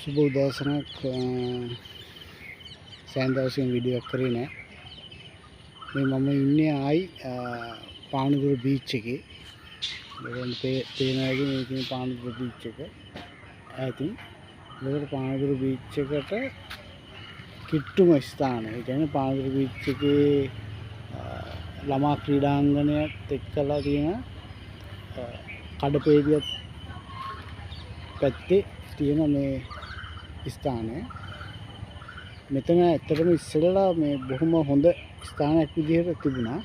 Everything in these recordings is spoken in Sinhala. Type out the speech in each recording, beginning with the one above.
සුබ උදෑසනක් සෑන්දවසින් වීඩියෝ එකක් කරේ නෑ මේ මම ඉන්නේ ආයි පානදුර බීච් එකේ ඔයගොල්ලෝ පේනවා වගේ මේකේ පානදුර බීච් එක ඈතින් මේකට පානදුර බීච් එකට කිට්ටුම ස්ථානය. ඒ කියන්නේ පානදුර බීච් එකේ ළමා ක්‍රීඩාංගණයත් එක්කලා තියෙන කඩපේදියත් පැත්තේ තියෙන මේ ස්ථානය. මෙතන ඇත්තටම ඉස්සෙල්ලා මේ බොහොම හොඳ ස්ථානයක් විදිහට තිබුණා.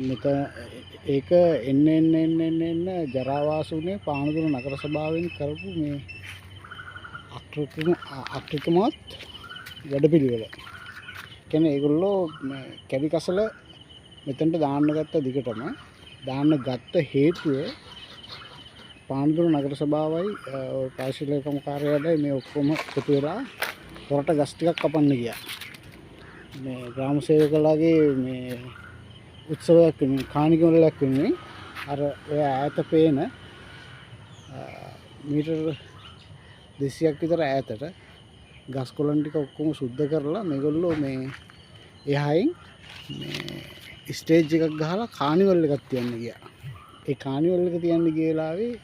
මෙතන ඒක එන්න ජරාවාසුනේ පානදුර නගර සභාවෙන් කරපු මේ අක්‍රිකමත් වැඩපිළිවෙල. කියන්නේ ඒගොල්ලෝ කැවි කසල මෙතනට දාන්න ගත්ත දිගටම දාන්න ගත්ත හේතුව පානදුර නගර සභාවයි පාරිශුද්ධ ලේකම් කාර්යාලයයි මේ ඔක්කොම එකතු වෙලා පොරට ගස් ටිකක් කපන්න ගියා. මේ ග්‍රාම සේවකලාගේ මේ උත්සවයක් වෙනුවෙන් කාණිකවලක් වෙනුවෙන් අර ඔය ඈත පේන මීටර් 200ක් විතර ඈතට ගස් කොළන් ටික ඔක්කොම සුද්ධ කරලා මේගොල්ලෝ මේ එහායින් මේ ස්ටේජ් එකක් ගහලා කානිවල් එකක් තියන්න ගියා. ඒ කානිවල් එක තියන්න ගිය වෙලාවේ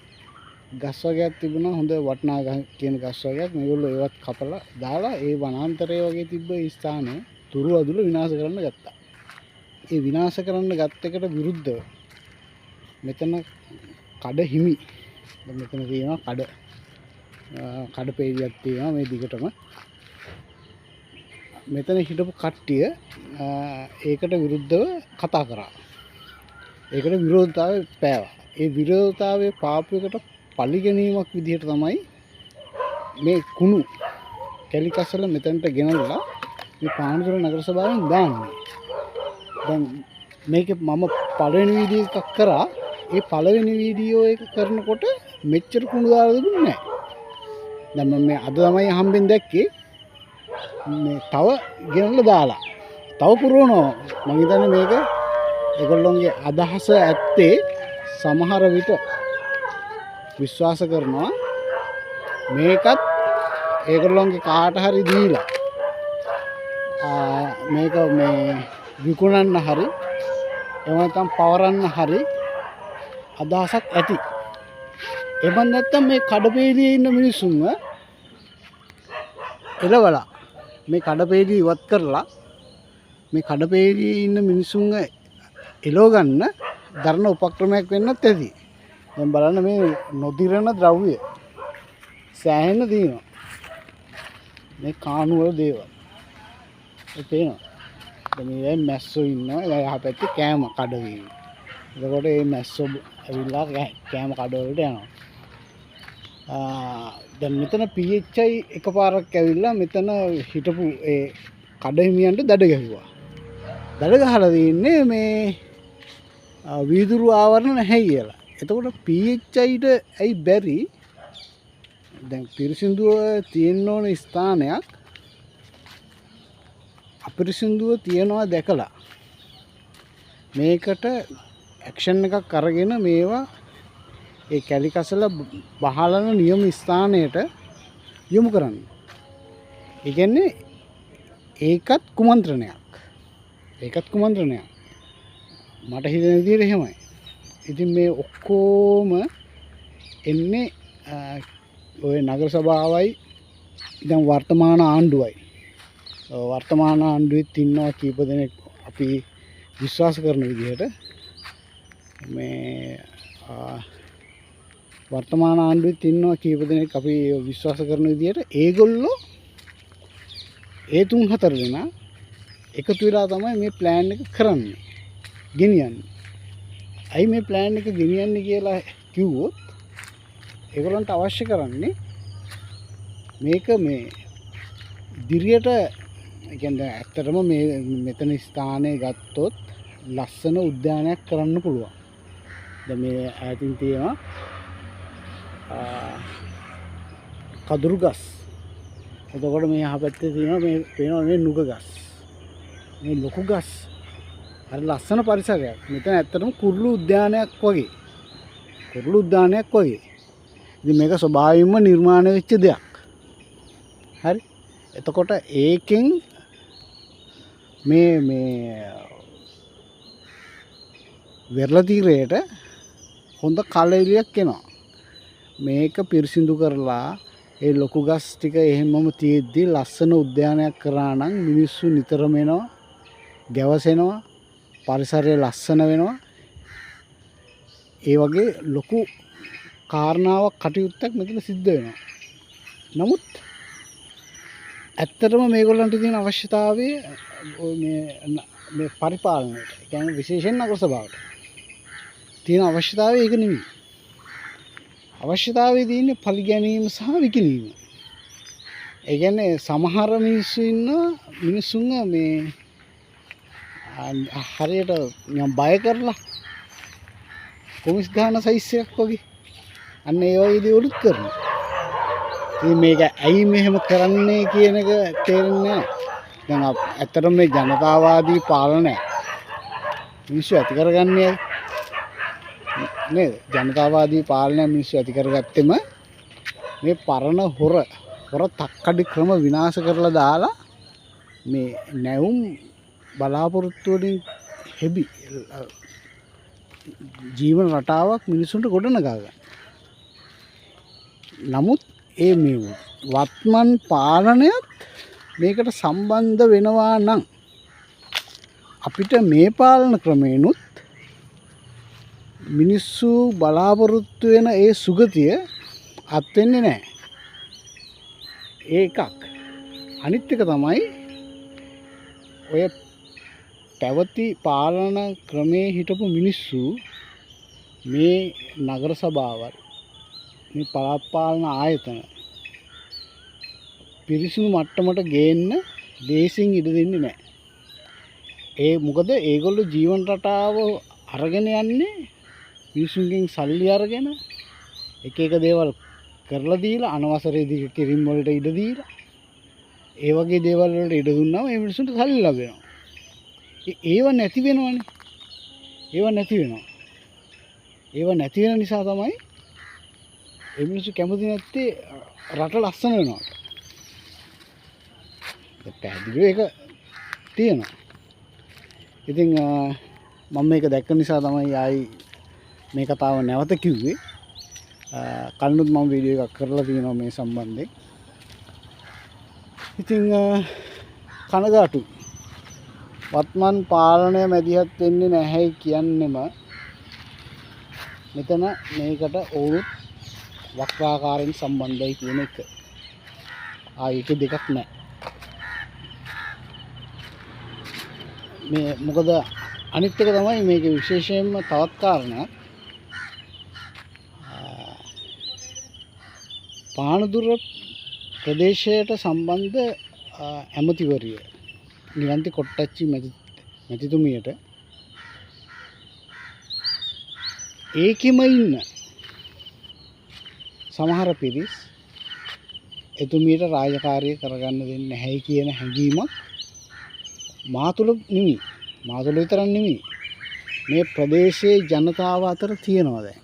ගස් වර්ගයක් තිබුණා හොඳ වටනා කියන ගස් වර්ගයක්. මේගොල්ලෝ ඒවත් කපලා දාලා ඒ වනාන්තරය වගේ තිබ්බ ස්ථානය තුරු අදුල විනාශ කරන්න ගත්තා. ඒ විනාශ කරන්න ගත්ත එකට විරුද්ධව මෙතන කඩ හිමි. මෙතන තියෙනවා කඩ පේජියක් තියෙනවා මේ දිගටම. මෙතන හිටපු කට්ටිය ඒකට විරුද්ධව කතා කරා. ඒකට විරෝධතාවය පෑවා. ඒ විරෝධතාවයේ පාපු එකට පරිගැනීමක් විදිහට තමයි මේ කුණු කැලිකසල මෙතනට ගෙනල්ලා මේ පානදුර නගර සභාවෙන් දාන්නේ. දැන් මේකේ මම පළවෙනි වීඩියෝ එකක් කරා. ඒ පළවෙනි වීඩියෝ එක කරනකොට මෙච්චර කුණු දාලා තිබුණේ නැහැ. දැන් මම මේ අද තමයි හම්බෙන් දැක්කේ මේ තව ගෙනල්ලා දාලා. තව පුරවනවා. මම හිතන්නේ මේක ඒගොල්ලොන්ගේ අදහස ඇත්තේ සමහර විට විශ්වාස කරනවා මේකත් ඒගොල්ලොන්ගේ කාට හරි දීලා මේක මේ විකුණන්න හරි එහෙම නැත්නම් පවරන්න හරි අදහසක් ඇති. එහෙම නැත්නම් මේ කඩපේලියේ ඉන්න මිනිස්සුන්ව එලවලා මේ කඩපේලිය ඉවත් කරලා මේ කඩපේලියේ ඉන්න මිනිස්සුන්ව එලව ගන්න දරන උපක්‍රමයක් වෙන්නත් ඇති. දැන් බලන්න මේ නොදිරන ද්‍රව්‍ය සෑහෙන තියෙනවා. මේ කානුවල දේවල්. ඒ පේනවා. දැන් මේ මැස්සෝ ඉන්නවා. එයා පැත්තේ කෑම කඩවීම. එතකොට මේ මැස්සෝ ඇවිල්ලා කෑම කඩවලට යනවා. දැන් මෙතන PHI එකපාරක් ඇවිල්ලා මෙතන හිටපු ඒ කඩහිමියන්ට දඩ ගැහුවා. දඩ ගහලා තින්නේ මේ වීදුරු ආවරණ නැහැ කියලා. එතකොට PHIට ඇයි බැරි දැන් පිරිසිදුව තියෙන්න ඕන ස්ථානයක් අපිරිසිදුව තියනවා දැකලා මේකට ඇක්ෂන් එකක් අරගෙන මේවා ඒ කැලිකසල බහලන නියම ස්ථානයට යොමු කරන්න. ඒ කියන්නේ ඒකත් කුමන්ත්‍රණයක්. මට හිතෙන විදිහට එහෙමයි. ඉතින් මේ ඔක්කොම එන්නේ ඔය නගර සභාවයි දැන් වර්තමාන ආණ්ඩුවයි. වර්තමාන ආණ්ඩුවෙත් ඉන්නවා කීප දෙනෙක් අපි විශ්වාස කරන විදිහට මේ වර්තමාන ආණ්ඩුවෙත් ඉන්නවා කීප දෙනෙක් අපි විශ්වාස කරන විදිහට ඒගොල්ලෝ ඒ 3-4 දෙනා එකතු වෙලා තමයි මේ ප්ලෑන් එක කරන්නේ. ගෙනියන්නේ. ඇයි මේ ප්ලෑන් එක ගෙනියන්නේ කියලා කිව්වොත් ඒගොල්ලන්ට අවශ්‍ය කරන්නේ මේක මේ දිරියට කියන්නේ ඇත්තටම මේ මෙතන ස්ථානය ගත්තොත් ලස්සන උද්‍යානයක් කරන්න පුළුවන්. දැන් මේ ඈතින් තියෙනවා කදුරු ගස්. එතකොට මේ යහපැත්තේ තියෙනවා මේ පේනවා මේ නුග ගස්. මේ ලොකු ගස්. හරි ලස්සන පරිසරයක්. මෙතන ඇත්තටම කුරුළු උද්‍යානයක් වගේ. ඉතින් මේක ස්වභාවයෙන්ම නිර්මාණය වෙච්ච දෙයක්. හරි. එතකොට ඒකෙන් මේ වෙරළ තීරයට හොඳ කලෙලියක් එනවා. මේක පිරිසිදු කරලා ඒ ලොකු ගස් ටික එහෙමම තියෙද්දි ලස්සන උද්‍යානයක් කරා නම් මිනිස්සු නිතරම එනවා, ගැවසෙනවා, පරිසරය ලස්සන වෙනවා. ඒ වගේ ලොකු කාරණාවක් කටයුත්තක් මෙතන සිද්ධ වෙනවා. නමුත් ඇත්තටම මේගොල්ලන්ට තියෙන අවශ්‍යතාවය මේ පරිපාලනයට, ඒ කියන්නේ විශේෂයෙන් නගර සභාවට තියෙන අවශ්‍යතාවය ඒක නෙමෙයි. අවශ්‍යතාවය තියෙන්නේ පලි ගැනීම සහ විකිණීම. ඒ කියන්නේ සමහර මිනිස්සුන්ව මේ හරියට නිකන් බය කරලා කොමිස් ගන්න සයිස් එකක් වගේ අන්න ඒ වගේ දේවලුත් කරනවා. ඉතින් මේක ඇයි මෙහෙම කරන්නේ කියන එක තේරෙන්නේ නැහැ. දැන් ඇත්තටම මේ ජනතාවාදී පාලනය මිනිස්සු ඇති කරගන්නේ නේද? ජනතාවාදී පාලනය මිනිස්සු ඇති කරගත්තෙම මේ පරණ හොර තක්කඩි ක්‍රම විනාශ කරලා දාලා මේ නැවුම් බලාපොරොත්තු වලින් හෙබි ජීවන රටාවක් මිනිසුන්ට ගොඩනගා ගන්න. නමුත් ඒ මේ වත්මන් පාලනයත් මේකට සම්බන්ධ වෙනවා නම් අපිට මේ පාලන ක්‍රමේනුත් මිනිස්සු බලාපොරොත්තු වෙන ඒ සුගතිය අත් වෙන්නේ නැහැ. ඒකක්. අනිත් එක තමයි ඔය පැවති පාලන ක්‍රමේ හිටපු මිනිස්සු මේ නගර සභාවල්, මේ පළාත් පාලන ආයතන පිරිසිදු මට්ටමට ගේන්න දේශින් ඉඩ දෙන්නේ නැහැ. ඒ මොකද ඒගොල්ලෝ ජීවන රටාව අරගෙන යන්නේ මිනිසුන්ගෙන් සල්ලි අරගෙන එක දේවල් කරලා දීලා, අනවසරයේදී කිරිම් වලට ඉඩ දීලා, ඒ වගේ දේවල් වලට ඉඩ දුන්නාම ඒ මිනිසුන්ට සල්ලි ලැබෙනවා. ඒව නැති වෙනවනේ. ඒව නැති වෙන නිසා තමයි ඒ මිනිස්සු කැමති නැත්තේ රට ලස්සන වෙනවා. පැහැදිලිව ඒක තියෙනවා. ඉතින් මම මේක දැක්ක නිසා තමයි ආයි මේ කතාව නැවත කිව්වේ. කලිනුත් මම වීඩියෝ එකක් කරලා තියෙනවා මේ සම්බන්ධයෙන්. ඉතින් කනගාටුයි. වත්මන් පාලනය මැදිහත් වෙන්නේ නැහැ කියන්නෙම මෙතන මේකට ඕනුත් වක්‍රාකාරයෙන් සම්බන්ධයි කියන එක. ඒක දෙකක් නැහැ. මේ මොකද අනිත් එක තමයි මේකේ විශේෂයෙන්ම තවත් කාරණයක්. පානදුර ප්‍රදේශයට සම්බන්ධ ඇමතිවරිය නිරන්ති කොට්ටච්චි මැතිතුමියට ඒකෙම ඉන්න සමහර පිරිස් එතුමියට රාජකාරිය කරගන්න දෙන්නේ නැහැ කියන හැඟීමක් මා තුළ නෙමෙයි. මා තුළ විතරක් නෙමෙයි. මේ ප්‍රදේශයේ ජනතාව අතර තියෙනවා දැන්.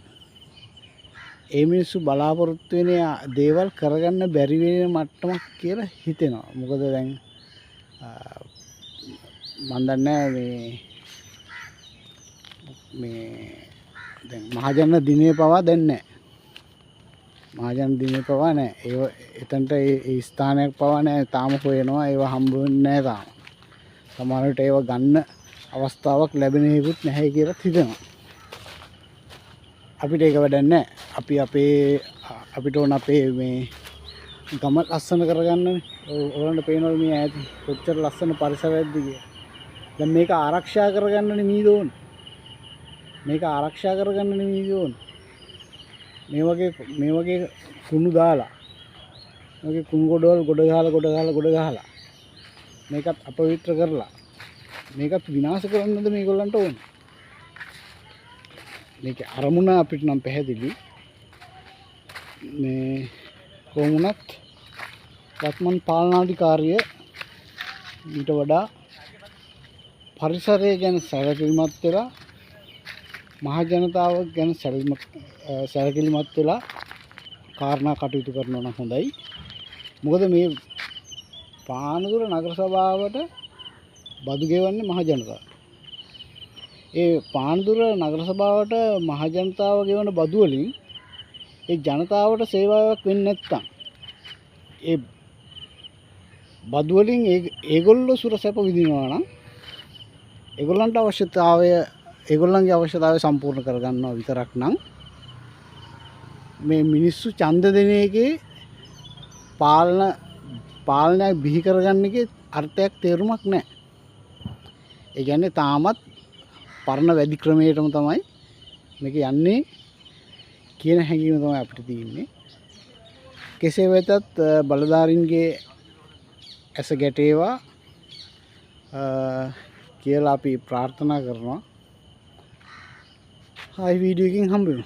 ඒ මිනිස්සු බලාපොරොත්තු වෙන දේවල් කරගන්න බැරි වෙන මට්ටමක් කියලා හිතෙනවා. මොකද දැන් මම දන්නේ මේ දැන් මහජන දිනේ පවා දැන් නැහැ. මහජන දිනේ පවා නැහැ. ඒව එතනට ඒ ස්ථානයක් පවා නැහැ. තාම හොයනවා. ඒව හම්බ වෙන්නේ නැහැ තාම. සමහර විට ඒව ගන්න අවස්ථාවක් ලැබෙන හේතුත් නැහැ කියලා හිතෙනවා. අපිට ඒක වැඩක් නැහැ. අපිට ඕන අපේ මේ ගම ලස්සන කරගන්නනේ. ඔයගොල්ලන්ට පේනවලු මේ ඈත කොච්චර ලස්සන පරිසරයක්ද කියලා. දැන් මේක ආරක්ෂා කරගන්න නෙමෙයි ඕනේ. මේක ආරක්ෂා කරගන්න නෙමෙයි ඕනේ. මේ වගේ කුණු දාලා, මේකේ කුණු ගොඩවල් ගොඩ ගහලා මේකත් අපවිත්‍ර කරලා මේකත් විනාශ කරන්නද මේගොල්ලන්ට ඕනේ. මේකේ අරමුණ අපිට නම් පැහැදිලි. මේ කොමුණත් වත්මන් පාලනාධිකාරිය ඊට වඩා පරිසරය ගැන සැලකිලිමත් වෙලා, මහ ජනතාව ගැන සැලකිලිමත් වෙලා කාරණා කටයුතු කරනවා නම් හොඳයි. මොකද මේ පානදුර නගර සභාවට බදු ගෙවන්නේ මහ ජනතාව. ඒ පානදුර නගර සභාවට මහ ජනතාව ගෙවන බදු වලින් ඒ ජනතාවට සේවාවක් වෙන්නේ නැත්තම් ඒ බදු වලින් ඒගොල්ලෝ සුරසැප විඳිනවා නම් ඒගොල්ලන්ගේ අවශ්‍යතාවය සම්පූර්ණ කරගන්නවා විතරක් නම් මේ මිනිස්සු ඡන්ද දෙන එකේ පාලනයක් බිහි කරගන්න එකේ අර්ථයක් තේරුමක් නැහැ. ඒ කියන්නේ තාමත් පරණ වැඩි ක්‍රමයටම තමයි මේක යන්නේ කියන හැඟීම තමයි අපිට තියෙන්නේ. කෙසේ වෙතත් බලධාරීන්ගේ ඇස ගැටේවා කියලා අපි ප්‍රාර්ථනා කරනවා. ආයි වීඩියෝ එකකින් හම්බ වෙමු.